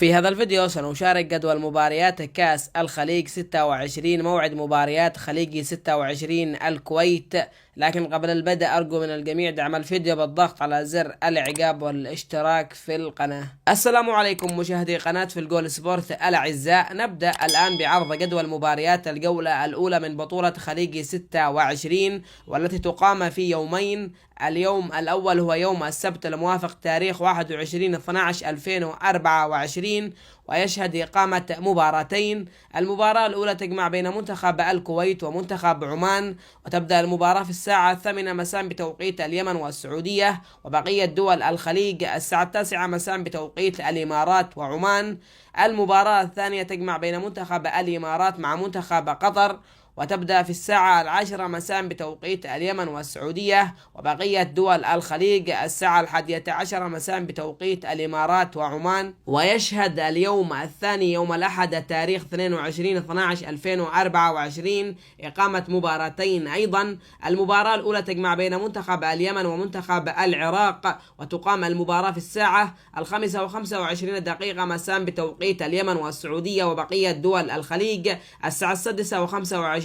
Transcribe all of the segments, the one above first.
في هذا الفيديو سنشارك جدول مباريات كأس الخليج 26 موعد مباريات خليجي 26 الكويت. لكن قبل البدء أرجو من الجميع دعم الفيديو بالضغط على زر الإعجاب والاشتراك في القناة. السلام عليكم مشاهدي قناة في الجول سبورت الأعزاء. نبدأ الآن بعرض جدول مباريات الجولة الأولى من بطولة خليجي 26 والتي تقام في يومين. اليوم الأول هو يوم السبت الموافق تاريخ 21/12/2024 ويشهد إقامة مباراتين. المباراة الأولى تجمع بين منتخب الكويت ومنتخب عمان، وتبدأ المباراة في الساعة 8 مساء بتوقيت اليمن والسعودية، وبقية دول الخليج الساعة 9 مساء بتوقيت الإمارات وعمان. المباراة الثانية تجمع بين منتخب الإمارات مع منتخب قطر، وتبدأ في الساعة 10 مساء بتوقيت اليمن والسعودية، وبقية دول الخليج الساعة 11 مساء بتوقيت الإمارات وعمان. ويشهد اليوم الثاني يوم الأحد تاريخ 22/12/2024 إقامة مباراتين أيضا. المباراة الأولى تجمع بين منتخب اليمن ومنتخب العراق، وتقام المباراة في الساعة 5:25 مساء بتوقيت اليمن والسعودية، وبقية دول الخليج الساعة 6:25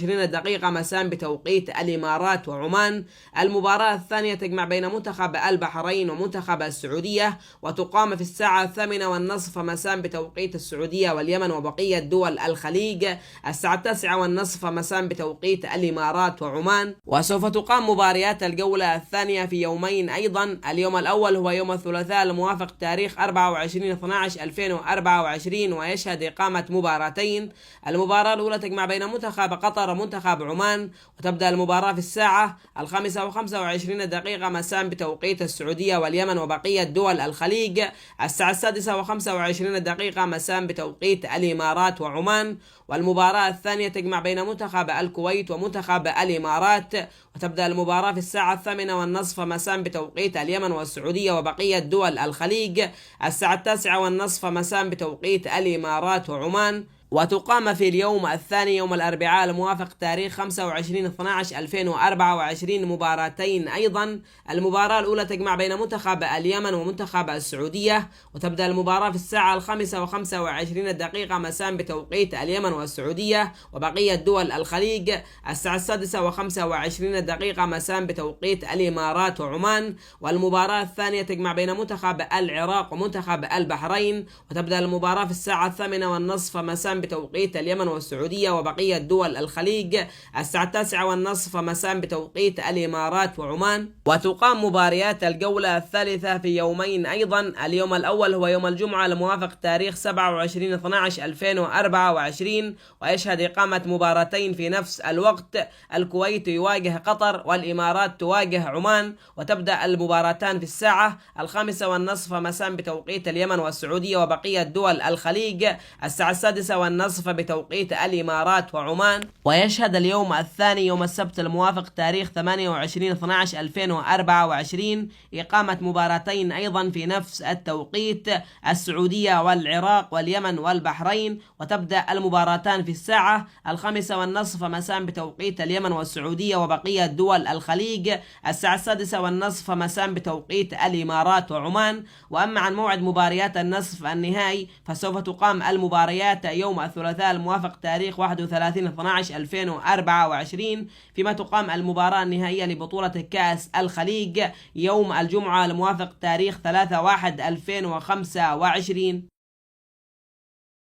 مساء بتوقيت الإمارات وعمان. المباراة الثانية تجمع بين منتخب البحرين ومنتخب السعودية، وتقام في الساعة 8:30 مساء بتوقيت السعودية واليمن، وبقية دول الخليج الساعة 9:30 مساء بتوقيت الإمارات وعمان. وسوف تقام مباريات الجولة الثانية في يومين أيضا. اليوم الأول هو يوم الثلاثاء الموافق تاريخ 24/12/2024 ويشهد إقامة مباراتين. المباراة الأولى تجمع بين منتخب قطر ومنتخب عمان، وتبدأ المباراة في الساعة 5:25 مساء بتوقيت السعودية واليمن، وبقية دول الخليج الساعة 6:25 مساء بتوقيت الإمارات وعمان. والمباراة الثانية تجمع بين منتخب الكويت ومنتخب الإمارات، وتبدأ المباراة في الساعة 8:30 مساء بتوقيت اليمن والسعودية، وبقية دول الخليج الساعة 9:30 مساء بتوقيت الإمارات وعمان. وتقام في اليوم الثاني يوم الأربعاء الموافق تاريخ 25/12/2024 مباراتين أيضا. المباراة الأولى تجمع بين منتخب اليمن ومنتخب السعودية، وتبدأ المباراة في الساعة 5:25 مساء بتوقيت اليمن والسعودية، وبقية دول الخليج الساعة 6:25 مساء بتوقيت الإمارات وعمان. والمباراة الثانية تجمع بين منتخب العراق ومنتخب البحرين، وتبدأ المباراة في الساعة 8:30 مساء بتوقيت اليمن والسعودية، وبقية دول الخليج الساعة 9:30 مساء بتوقيت الإمارات وعمان. وتقام مباريات الجولة الثالثة في يومين أيضا. اليوم الأول هو يوم الجمعة الموافق تاريخ 27/12/2024 ويشهد إقامة مباراتين في نفس الوقت. الكويت يواجه قطر والإمارات تواجه عمان، وتبدأ المباراتان في الساعة 5:30 مساء بتوقيت اليمن والسعودية، وبقية دول الخليج الساعة 6:30 بتوقيت الإمارات وعمان. ويشهد اليوم الثاني يوم السبت الموافق تاريخ 28/12/2024 إقامة مباراتين أيضا في نفس التوقيت. السعودية والعراق واليمن والبحرين، وتبدأ المباراتان في الساعة 5:30 مساء بتوقيت اليمن والسعودية، وبقية دول الخليج الساعة 6:30 مساء بتوقيت الإمارات وعمان. وأما عن موعد مباريات النصف النهائي فسوف تقام المباريات يوم الثلاثاء الموافق تاريخ 31/12/2024، فيما تقام المباراة النهائية لبطولة كأس الخليج يوم الجمعة الموافق تاريخ 3/1/2025.